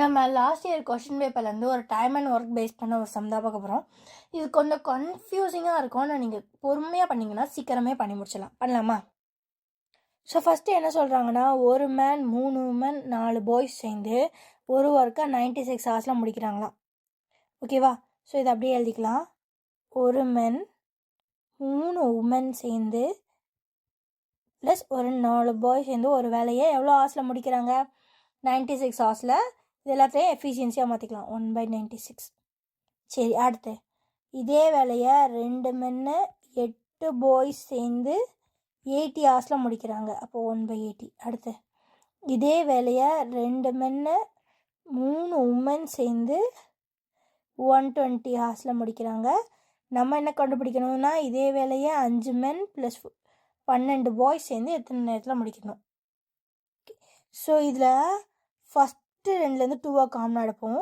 நம்ம last year question பேப்பர்லேருந்து ஒரு time and work base பண்ண ஒரு சம் தான் பார்க்க போகிறோம். இது கொஞ்சம் கன்ஃபியூசிங்காக இருக்கும். ஆனால் நீங்கள் பொறுமையாக பண்ணிங்கன்னா சீக்கிரமே பண்ணி முடிச்சிடலாம். பண்ணலாமா? ஸோ ஃபஸ்ட்டு என்ன சொல்கிறாங்கன்னா, ஒரு மேன் 3 உமன் 4 பாய்ஸ் சேர்ந்து ஒரு ஒர்க்கை 96 ஹவர்ஸில் முடிக்கிறாங்களாம். ஓகேவா? ஸோ இதை அப்படியே எழுதிக்கலாம். ஒரு மென் 3 உமன் சேர்ந்து ப்ளஸ் ஒரு 4 பாய்ஸ் சேர்ந்து ஒரு வேலையை எவ்வளோ ஹவர்ஸில் முடிக்கிறாங்க? 96 ஹவர்ஸில். இது எல்லாத்தையும் எஃபிஷியன்சியாக மாற்றிக்கலாம். 1/96. சரி, அடுத்து இதே வேலையை 2 மென்னு 8 பாய்ஸ் சேர்ந்து 80 ஹவர்ஸில் முடிக்கிறாங்க. அப்போது 1/80. அடுத்து இதே வேலையை 2 மென்னு 3 உமன் சேர்ந்து 120 ஹவர்ஸில் முடிக்கிறாங்க. நம்ம என்ன கண்டுபிடிக்கணும்னா, இதே வேலையை 5 மென் ப்ளஸ் 12 பாய்ஸ் சேர்ந்து எத்தனை நேரத்தில் முடிக்கணும். ஸோ இதில் ஃபஸ்ட்டு 2லேருந்து 2 காமனாக எடுப்போம்.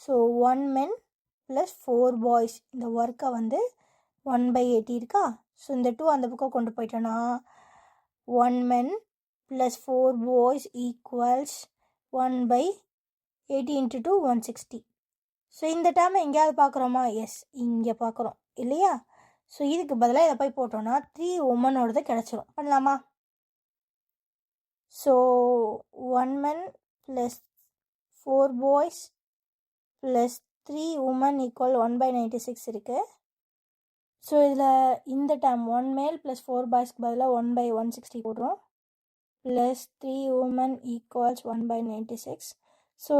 ஸோ 1 மென் ப்ளஸ் 4 பாய்ஸ் இந்த ஒர்க்கை வந்து 1/80 இருக்கா? ஸோ இந்த 2 அந்த பக்கம் கொண்டு போயிட்டோன்னா 1 men plus 4 boys equals 1/80 × 2 160. So இந்த டைம் எங்கேயாவது பார்க்குறோமா? எஸ், இங்கே பார்க்குறோம் இல்லையா? ஸோ இதுக்கு பதிலாக இதை போய் போட்டோன்னா 3 உமனோடது கிடச்சிரும். பண்ணலாமா? So 1 men plus 4 boys plus 3 women equal 1/96 இருக்குது. ஸோ இதில் இந்த டைம் 1 மேல் ப்ளஸ் 4 பாய்ஸ்க்கு பதிலாக 1/160 போடுறோம். Plus 3 woman equals 1/96. ஸோ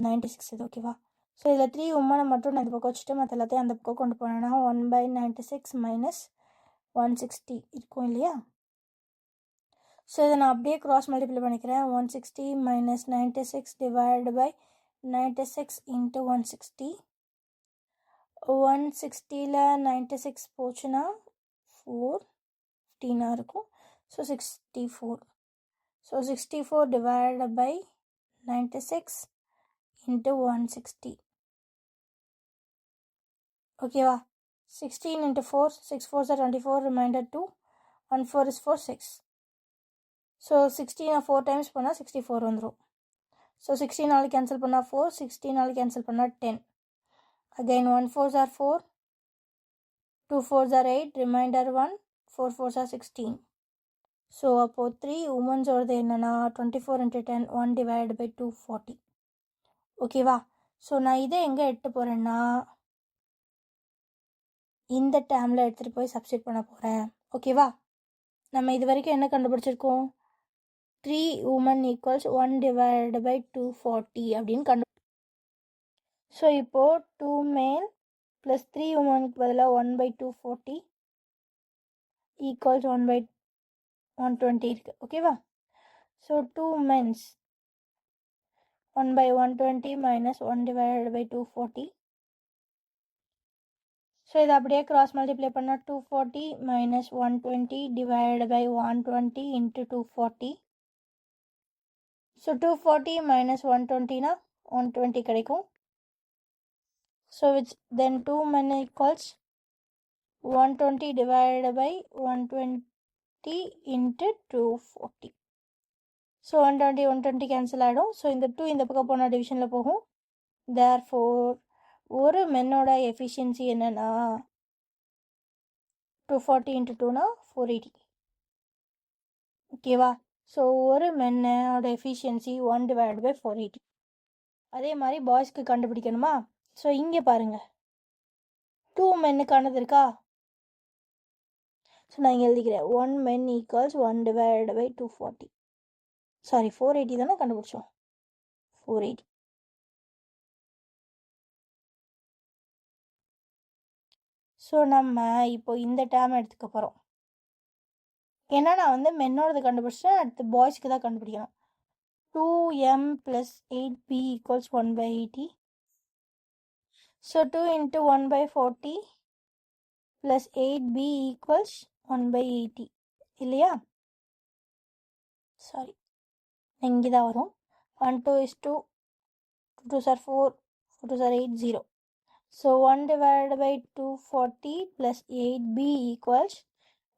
96 இது ஓகேவா? ஸோ இதில் 3 உமனை மட்டும் நான் இந்த பக்கம் வச்சுட்டு மற்ற எல்லாத்தையும் அந்த பக்கம் கொண்டு போனேன்னா 1/96 மைனஸ் 160 இருக்கும் இல்லையா? ஸோ இதை நான் அப்படியே க்ராஸ் மல்டிப்ளை பண்ணிக்கிறேன். 160 மைனஸ் 96 டிவைடு பை 96 × 160. 160ல் 96 போச்சுன்னா 415 இருக்கும். ஸோ 64. So 64 divide by 96 × 160. ஓகேவா? 16 × 4, 6 4s are 24, remainder 2, 1 4 is 4, 6. So 16 4 times பண்ணால் 64 வந்துடும். ஸோ 16 நாளைக்கு கேன்சல் பண்ணால் 4, 16 நாளைக்கு கேன்சல் பண்ணால் 10. Again 1 4s are 4, 2 4s are 8, remainder 1, 4 4s are 16. So அப்போது 3 உமன்ஸோடது என்னென்னா 24 × 10, 1 divided by 240. ஓகேவா? ஸோ நான் இதை எங்கே எடுத்து போகிறேன்னா இந்த டேர்மில் எடுத்துகிட்டு போய் சப்ஸ்டிட் பண்ண போகிறேன். ஓகேவா? நம்ம இது வரைக்கும் என்ன கண்டுபிடிச்சிருக்கோம்? 3 உமன் ஈக்குவல்ஸ் 1 divided by 240 அப்படின்னு ஸோ இப்போது 2 மேல் ப்ளஸ் 3 உமனுக்கு பதிலாக 1/240 ஈக்குவல்ஸ் 1/120 இருக்குது. ஓகேவா? So 2 means 1/120 minus 1 divided by 240. So இதை அப்படியே கிராஸ் மல்டிப்ளை பண்ணால் 240 minus 120 divide by 120 × 240. So 240 minus 120னா 120 கிடைக்கும். So which then 2 men equals 120 divide by 120 × 240. So 120 120 cancel ஆகிடும். ஸோ இந்த 2 இந்த பக்கம் போனால் டிவிஷனில் போகும். தேர்ஃபோர் ஒரு மென்னோட எஃபிஷியன்சி என்னென்னா 240 × 2னா 480. ஓகேவா? ஸோ ஒரு மென்னோட எஃபிஷியன்சி 1 divided by 480. அதே மாதிரி பாய்ஸ்க்கு கண்டுபிடிக்கணுமா? ஸோ இங்கே பாருங்கள் 2 மென்னுக்கானது இருக்கா? ஸோ நான் இங்கே எழுதிக்கிறேன் 1 men equals 1 divided by 240. Sorry 480 தானே கண்டுபிடிச்சோம். 480. ஸோ நம்ம இப்போ இந்த டேர்ம் எடுத்துக்க போகிறோம். ஏன்னா நான் வந்து மென்னோடது கண்டுபிடிச்சேன், அடுத்து பாய்ஸ்க்கு தான் கண்டுபிடிக்கணும். 2m + 8b equals 1/80. So 2 × 1/40 plus 8b equals 1/80 இல்லையா? சாரி, இங்கே தான் வரும். 1 2 is 2, 2 2s are 4, 4 2s are 8, 0. So 1 divided by 240 plus 8b equals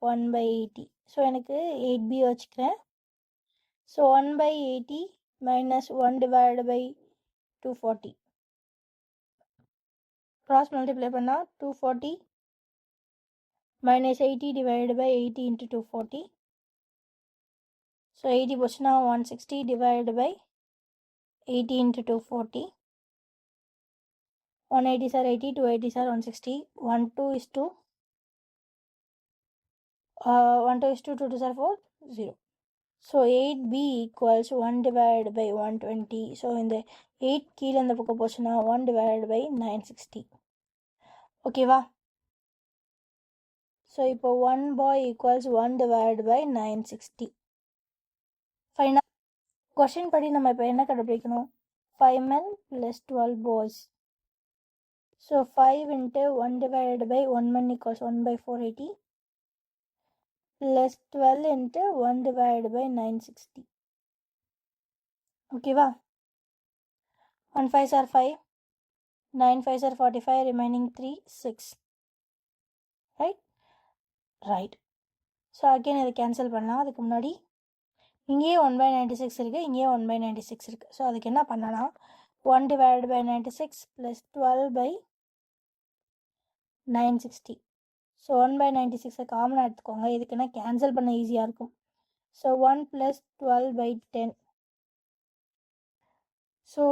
1/80. So எனக்கு 8b வச்சுக்கிறேன். So 1/80 minus 1 divided by 240. Cross multiply பண்ணா 240 minus 80 divided by 80 into 240. So 80 போச்சுன்னா 160 divided by 80 into 240. 180s are 80, 280s are 160. 1 2 is 2. 1 2 is 2, 2 2s are 4, 0. So 8b equals 1 divided by 120. So in the 8 கீழே இந்த பக்கம் போச்சுன்னா 1 divided by 960. ஓகேவா? So இப்போ 1 boy equals 1 divided by 960. Final question படி நம்ம இப்போ என்ன கண்டுபிடிக்கணும்? 5 men plus 12 boys. So 5 into 1 divided by 1 man equals 1 by 480 plus 12 into 1 divided by 960. Okay, va? 1 5s are 5, 9 5s are 45, remaining 3, 6. Right? Right. So again இதை cancel பண்ணலாம். அதுக்கு முன்னாடி இங்கேயே 1 by 96 இருக்குது, இங்கேயே 1 by 96 இருக்குது. ஸோ அதுக்கு என்ன பண்ணலாம்? 1 divided by 96 plus 12 by 960. So 1 by 96 காமனாக எடுத்துக்கோங்க. இதுக்குன்னா கேன்சல் பண்ண ஈஸியாக இருக்கும். So 1 plus 12 by 10. So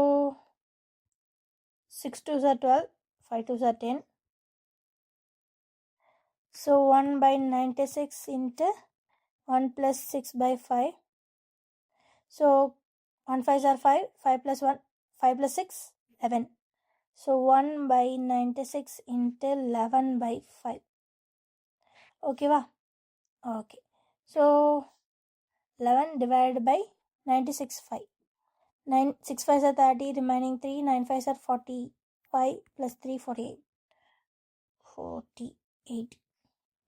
6 2s are 12, 5 2s are 10. So 1 by 96 into 1 plus 6 by 5. So 1 5s are 5, 5 plus 1, 5 plus 6, 11. So 1 by 96 into 11 by 5. Okay, va? Okay. So 11 divided by 96, 5. 9 6 5s are 30, remaining 3, 9 5s are 45 plus 3, 48. 48.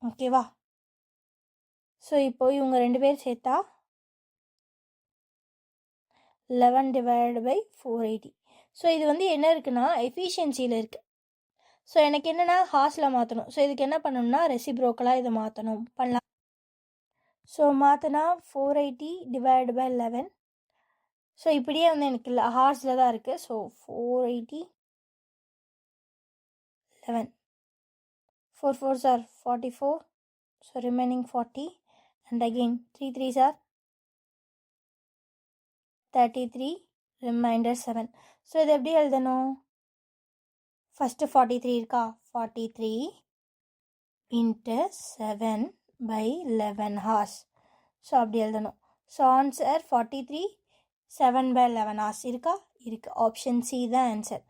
Okay, va? So இப்போ இவங்க ரெண்டு பேர் சேர்த்தா 11 divided by 480. So இது வந்து என்ன இருக்குன்னா எஃபிஷியன்சியில் இருக்குது. ஸோ எனக்கு என்னென்னா ஹார்ஸில் மாற்றணும். ஸோ இதுக்கு என்ன பண்ணணும்னா ரெசிப்ரோக்கலாக இதை மாற்றணும் பண்ணலாம். ஸோ மாற்றினா 480 divided by 11. ஸோ இப்படியே வந்து எனக்கு இல்லை ஹார்ஸில் தான் இருக்குது. So 480 11 4 4s are 44. So remaining 40 and again 3 3s are 33, remainder 7. So இது எப்படி எழுதணும்? ஃபஸ்ட்டு 43 இருக்கா? 43 into 7 by 11 hours. ஸோ அப்படி எழுதணும். ஸோ ஆன்சர் 43 7 by 11 hours இருக்கா? இருக்குது. ஆப்ஷன் சி தான் ஆன்சர்.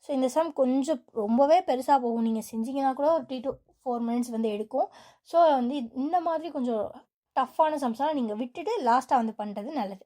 ஸோ இந்த சம் கொஞ்சம் ரொம்பவே பெருசாக போகும். நீங்கள் செஞ்சீங்கன்னா கூட ஒரு 3 to 4 minutes வந்து எடுக்கும். ஸோ வந்து இந்த மாதிரி கொஞ்சம் டஃப்பான சம்ஸ்லாம் நீங்கள் விட்டுட்டு லாஸ்ட்டாக வந்து பண்ணுறது நல்லது.